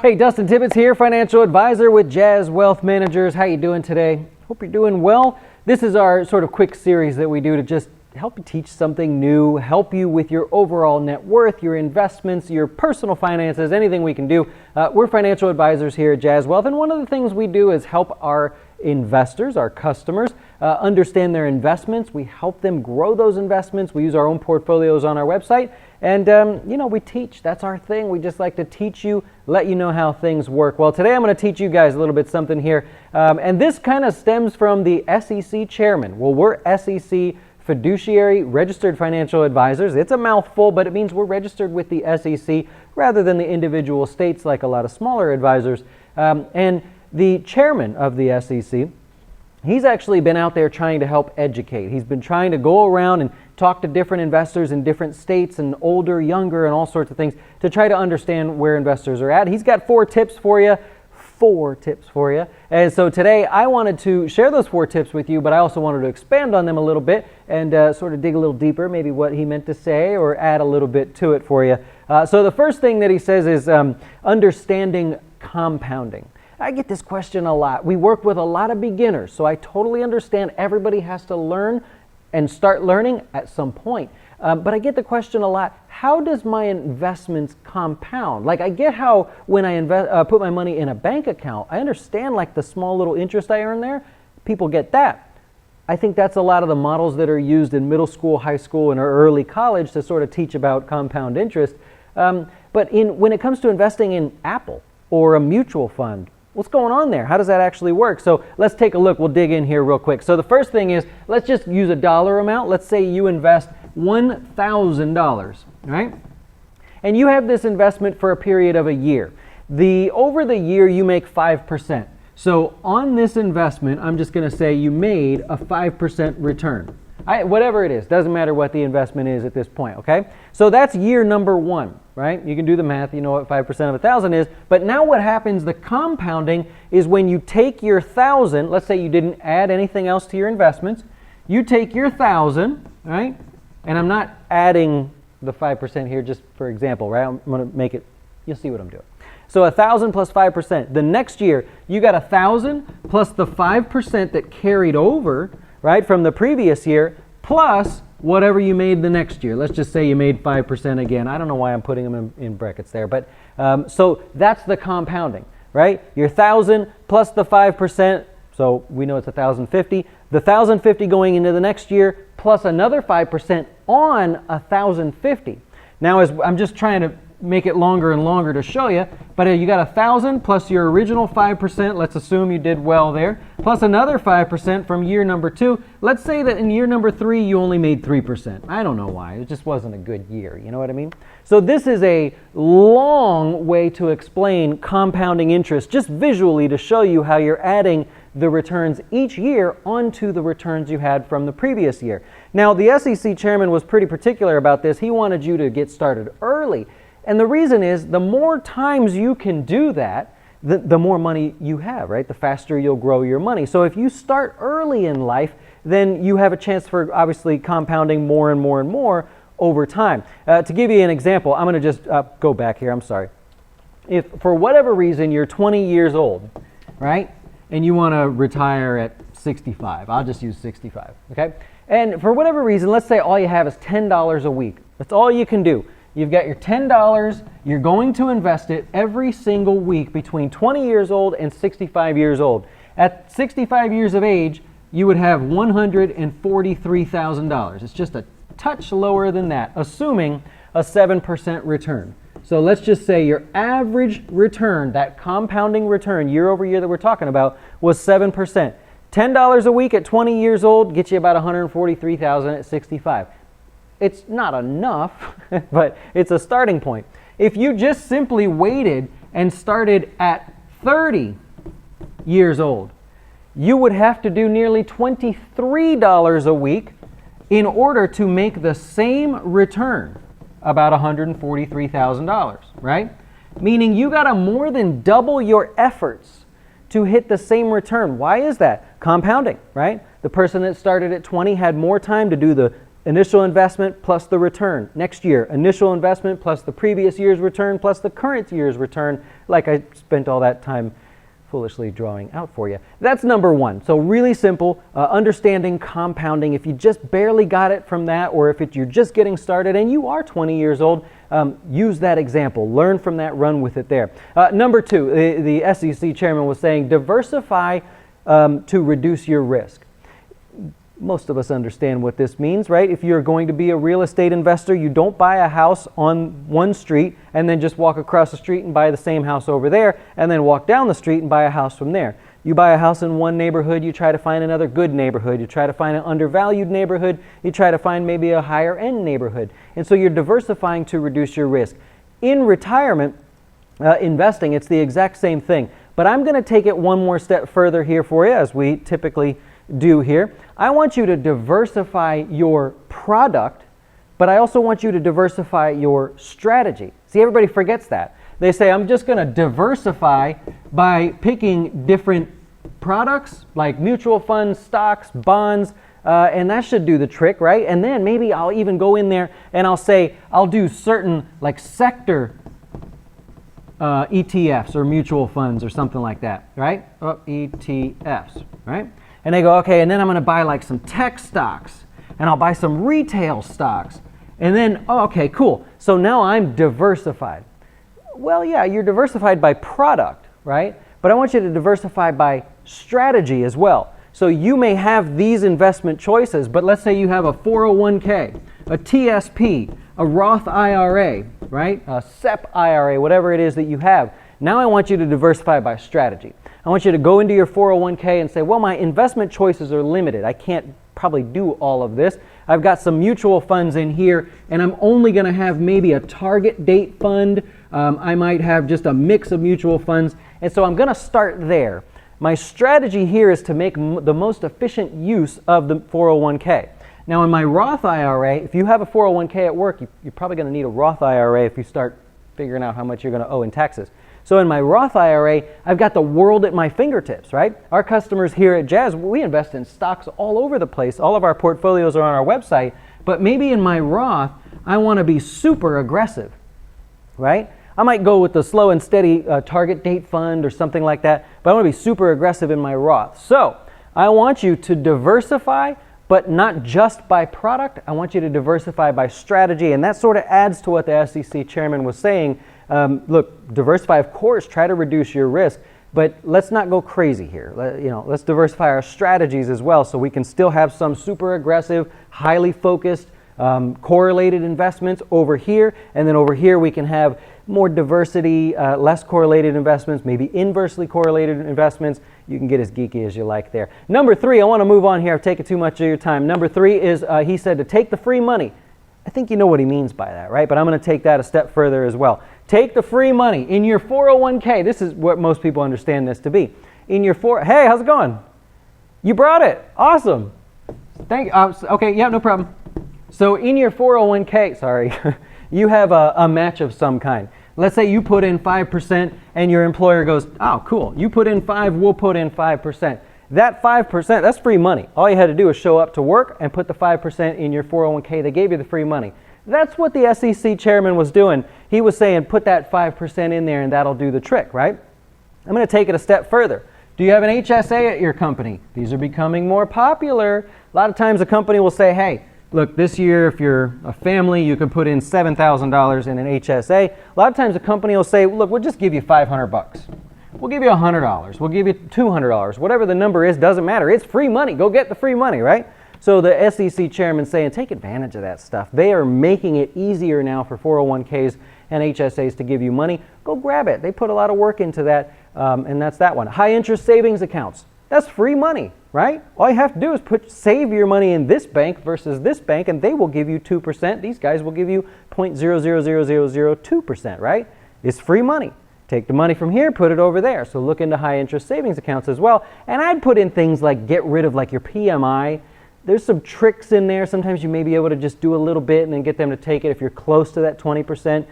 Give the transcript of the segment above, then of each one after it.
Hey, Dustin Tibbetts here, financial advisor with Jazz Wealth Managers. How you doing today? Hope you're doing well. This is our sort of quick series that we do to just help you teach something new, help you with your overall net worth, your investments, your personal finances, anything we can do. We're financial advisors here at Jazz Wealth, and one of the things we do is help our investors, our customers, understand their investments. We help them grow those investments. We use our own portfolios on our website. And, we teach. That's our thing. We just like to teach you, let you know how things work. Well, today I'm going to teach you guys a little bit something here. And this kind of stems from the SEC chairman. Well, we're SEC fiduciary registered financial advisors. It's a mouthful, but it means we're registered with the SEC rather than the individual states like a lot of smaller advisors. And the chairman of the SEC, he's actually been out there trying to help educate. He's been trying to go around and talk to different investors in different states and older, younger, and all sorts of things to try to understand where investors are at. He's got four tips for you. And so today I wanted to share those 4 tips with you, but I also wanted to expand on them a little bit and sort of dig a little deeper, maybe what he meant to say, or add a little bit to it for you. So the first thing that he says is understanding compounding. I get this question a lot. We work with a lot of beginners, so I totally understand everybody has to learn and start learning at some point. But I get the question a lot, how does my investments compound? Like, I get how when I put my money in a bank account, I understand like the small little interest I earn there. People get that. I think that's a lot of the models that are used in middle school, high school, and early college to sort of teach about compound interest. But when it comes to investing in Apple or a mutual fund, what's going on there? How does that actually work? So let's take a look. We'll dig in here real quick. So the first thing is, let's just use a dollar amount. Let's say you invest $1,000, right? And you have this investment for a period of a year. Over the year, you make 5%. So on this investment, I'm just going to say you made a 5% return. Whatever it is, doesn't matter what the investment is at this point, okay? So that's year number 1, right? You can do the math, you know what 5% of 1,000 is. But now what happens, the compounding, is when you take your 1,000, let's say you didn't add anything else to your investments, you take your 1,000, right? And I'm not adding the 5% here just for example, right? I'm going to make it, you'll see what I'm doing. So 1,000 plus 5%. The next year, you got 1,000 plus the 5% that carried over, right, from the previous year, plus whatever you made the next year. Let's just say you made 5% again. I don't know why I'm putting them in brackets there, but so that's the compounding, right? Your 1,000 plus the 5%, so we know it's 1,050. The 1,050 going into the next year plus another 5% on 1,050. Now, as I'm just trying to make it longer and longer to show you, but you got 1,000 plus your original 5%, let's assume you did well there, plus another 5% from year number 2. Let's say that in year number 3 you only made 3%. I don't know why, it just wasn't a good year, you know what I mean? So this is a long way to explain compounding interest, just visually to show you how you're adding the returns each year onto the returns you had from the previous year. Now, the SEC chairman was pretty particular about this. He wanted you to get started early. And the reason is, the more times you can do that, the more money you have, right? The faster you'll grow your money. So if you start early in life, then you have a chance for obviously compounding more and more and more over time. To give you an example, I'm going to just go back here. I'm sorry. If for whatever reason you're 20 years old, right? And you want to retire at 65. I'll just use 65, okay? And for whatever reason, let's say all you have is $10 a week. That's all you can do. You've got your $10, you're going to invest it every single week between 20 years old and 65 years old. At 65 years of age, you would have $143,000. It's just a touch lower than that, assuming a 7% return. So let's just say your average return, that compounding return year over year that we're talking about, was 7%. $10 a week at 20 years old gets you about $143,000 at 65. It's not enough, but it's a starting point. If you just simply waited and started at 30 years old, you would have to do nearly $23 a week in order to make the same return, about $143,000, right? Meaning you got to more than double your efforts to hit the same return. Why is that? Compounding, right? The person that started at 20 had more time to do the initial investment plus the return. Next year, initial investment plus the previous year's return plus the current year's return. like I spent all that time foolishly drawing out for you. That's number one. So really simple, understanding compounding. If you just barely got it from that, or if you're just getting started and you are 20 years old, use that example. Learn from that, run with it there. Number two, the SEC chairman was saying, diversify to reduce your risk. Most of us understand what this means, right? If you're going to be a real estate investor, you don't buy a house on one street and then just walk across the street and buy the same house over there and then walk down the street and buy a house from there. You buy a house in one neighborhood, you try to find another good neighborhood, you try to find an undervalued neighborhood, you try to find maybe a higher end neighborhood. And so you're diversifying to reduce your risk. In retirement investing, it's the exact same thing. But I'm going to take it one more step further here for you, as we typically do here. I want you to diversify your product, but I also want you to diversify your strategy. See, everybody forgets that. They say, I'm just going to diversify by picking different products like mutual funds, stocks, bonds, and that should do the trick, right? And then maybe I'll even go in there and I'll say, I'll do certain like sector ETFs or mutual funds or something like that, right? ETFs, right? And they go, okay, and then I'm going to buy like some tech stocks, and I'll buy some retail stocks. And then, oh, okay, cool. So now I'm diversified. Well, yeah, you're diversified by product, right? But I want you to diversify by strategy as well. So you may have these investment choices, but let's say you have a 401k, a TSP, a Roth IRA, right? A SEP IRA, whatever it is that you have. Now I want you to diversify by strategy. I want you to go into your 401k and say, well, my investment choices are limited. I can't probably do all of this. I've got some mutual funds in here, and I'm only going to have maybe a target date fund. I might have just a mix of mutual funds, and so I'm going to start there. My strategy here is to make the most efficient use of the 401k. Now, in my Roth IRA, if you have a 401k at work, you're probably going to need a Roth IRA if you start figuring out how much you're going to owe in taxes. So in my Roth IRA, I've got the world at my fingertips, right? Our customers here at Jazz, we invest in stocks all over the place. All of our portfolios are on our website. But maybe in my Roth, I want to be super aggressive, right? I might go with the slow and steady target date fund or something like that, but I want to be super aggressive in my Roth. So I want you to diversify, but not just by product. I want you to diversify by strategy, and that sort of adds to what the SEC chairman was saying. Look, diversify, of course, try to reduce your risk, but let's not go crazy here. Let's diversify our strategies as well so we can still have some super aggressive, highly focused, correlated investments over here, and then over here we can have more diversity, less correlated investments, maybe inversely correlated investments. You can get as geeky as you like there. Number three, I want to move on here. I've taken too much of your time. Number three is, he said, to take the free money. I think you know what he means by that, right? But I'm going to take that a step further as well. Take the free money in your 401k. This is what most people understand this to be. Hey, how's it going? You brought it. Awesome. Thank you. Okay, yeah, no problem. So in your 401k, you have a match of some kind. Let's say you put in 5% and your employer goes, oh, cool. You put in 5, we'll put in 5%. That 5%, that's free money. All you had to do is show up to work and put the 5% in your 401k. They gave you the free money. That's what the SEC chairman was doing. He was saying, put that 5% in there and that'll do the trick, right? I'm going to take it a step further. Do you have an HSA at your company? These are becoming more popular. A lot of times a company will say, hey, look, this year, if you're a family, you can put in $7,000 in an HSA. A lot of times a company will say, look, we'll just give you $500. We'll give you $100. We'll give you $200. Whatever the number is, doesn't matter. It's free money. Go get the free money, right? So the SEC chairman's saying, take advantage of that stuff. They are making it easier now for 401ks and HSAs to give you money. Go grab it. They put a lot of work into that, and that's that one. High interest savings accounts. That's free money, right? All you have to do is save your money in this bank versus this bank, and they will give you 2%. These guys will give you 0.000002%, right? It's free money. Take the money from here, put it over there. So look into high interest savings accounts as well. And I'd put in things like get rid of like your PMI. There's some tricks in there. Sometimes you may be able to just do a little bit and then get them to take it if you're close to that 20%.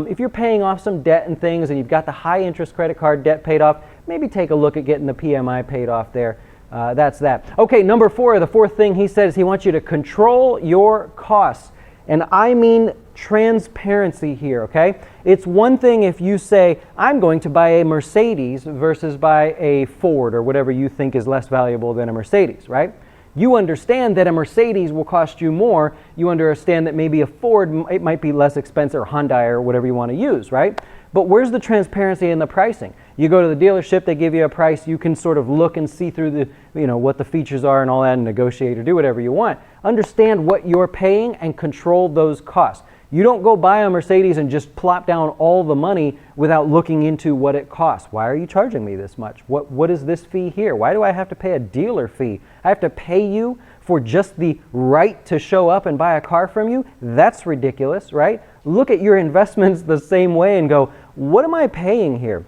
If you're paying off some debt and things and you've got the high interest credit card debt paid off, maybe take a look at getting the PMI paid off there. That's that. Okay, number four, the fourth thing he said is he wants you to control your costs. And I mean transparency here, okay? It's one thing if you say, I'm going to buy a Mercedes versus buy a Ford or whatever you think is less valuable than a Mercedes, right? You understand that a Mercedes will cost you more. You understand that maybe a Ford, it might be less expensive, or Hyundai or whatever you want to use, right? But where's the transparency in the pricing? You go to the dealership, they give you a price, you can sort of look and see through the, what the features are and all that and negotiate or do whatever you want. Understand what you're paying and control those costs. You don't go buy a Mercedes and just plop down all the money without looking into what it costs. Why are you charging me this much? What is this fee here? Why do I have to pay a dealer fee? I have to pay you for just the right to show up and buy a car from you? That's ridiculous, right? Look at your investments the same way and go, what am I paying here?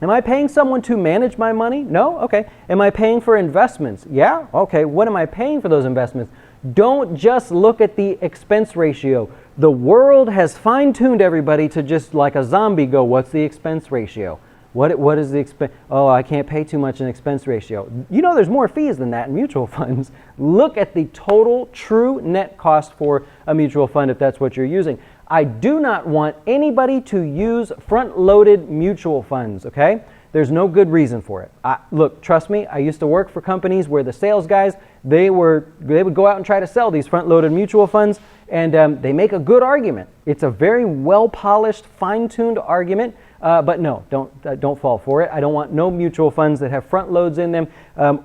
Am I paying someone to manage my money? No? Okay. Am I paying for investments? Yeah? Okay. What am I paying for those investments? Don't just look at the expense ratio. The world has fine-tuned everybody to just like a zombie go, what's the expense ratio? What is the expense? Oh, I can't pay too much in expense ratio. You know there's more fees than that in mutual funds. Look at the total true net cost for a mutual fund if that's what you're using. I do not want anybody to use front-loaded mutual funds, okay? There's no good reason for it. Look, trust me, I used to work for companies where the sales guys, they would go out and try to sell these front-loaded mutual funds, and they make a good argument. It's a very well-polished, fine-tuned argument, but no, don't fall for it. I don't want no mutual funds that have front loads in them,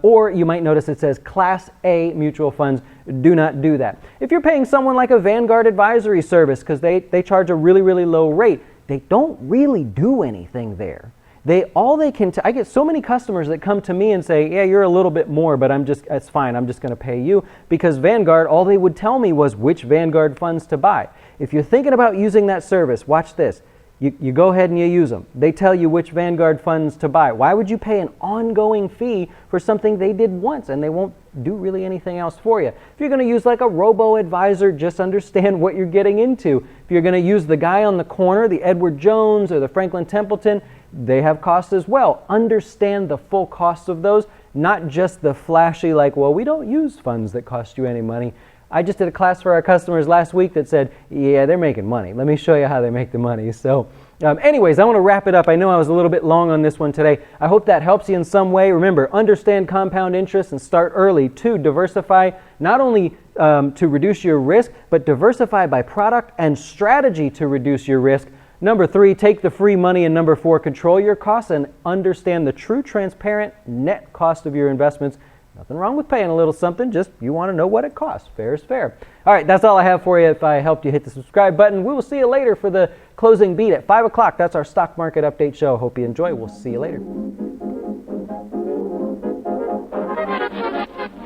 or you might notice it says Class A mutual funds. Do not do that. If you're paying someone like a Vanguard advisory service because they charge a really, really low rate, they don't really do anything there. I get so many customers that come to me and say, yeah, you're a little bit more, but it's fine, I'm just going to pay you. Because Vanguard, all they would tell me was which Vanguard funds to buy. If you're thinking about using that service, watch this. You go ahead and you use them. They tell you which Vanguard funds to buy. Why would you pay an ongoing fee for something they did once and they won't do really anything else for you? If you're going to use like a robo-advisor, just understand what you're getting into. If you're going to use the guy on the corner, the Edward Jones or the Franklin Templeton, they have costs as well. Understand the full costs of those, not just the flashy like, well, we don't use funds that cost you any money. I just did a class for our customers last week that said, yeah, they're making money. Let me show you how they make the money. So anyways, I want to wrap it up. I know I was a little bit long on this one today. I hope that helps you in some way. Remember, understand compound interest and start early. 2, diversify, not only to reduce your risk, but diversify by product and strategy to reduce your risk. Number 3, take the free money. And number 4, control your costs and understand the true transparent net cost of your investments. Nothing wrong with paying a little something, just you want to know what it costs. Fair is fair. All right, that's all I have for you. If I helped you, hit the subscribe button. We will see you later for the closing beat at 5 o'clock. That's our stock market update show. Hope you enjoy. We'll see you later.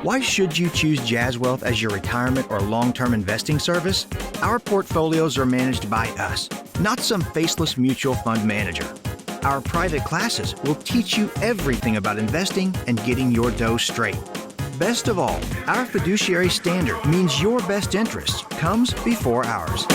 Why should you choose Jazz Wealth as your retirement or long-term investing service? Our portfolios are managed by us, not some faceless mutual fund manager. Our private classes will teach you everything about investing and getting your dough straight. Best of all, our fiduciary standard means your best interest comes before ours.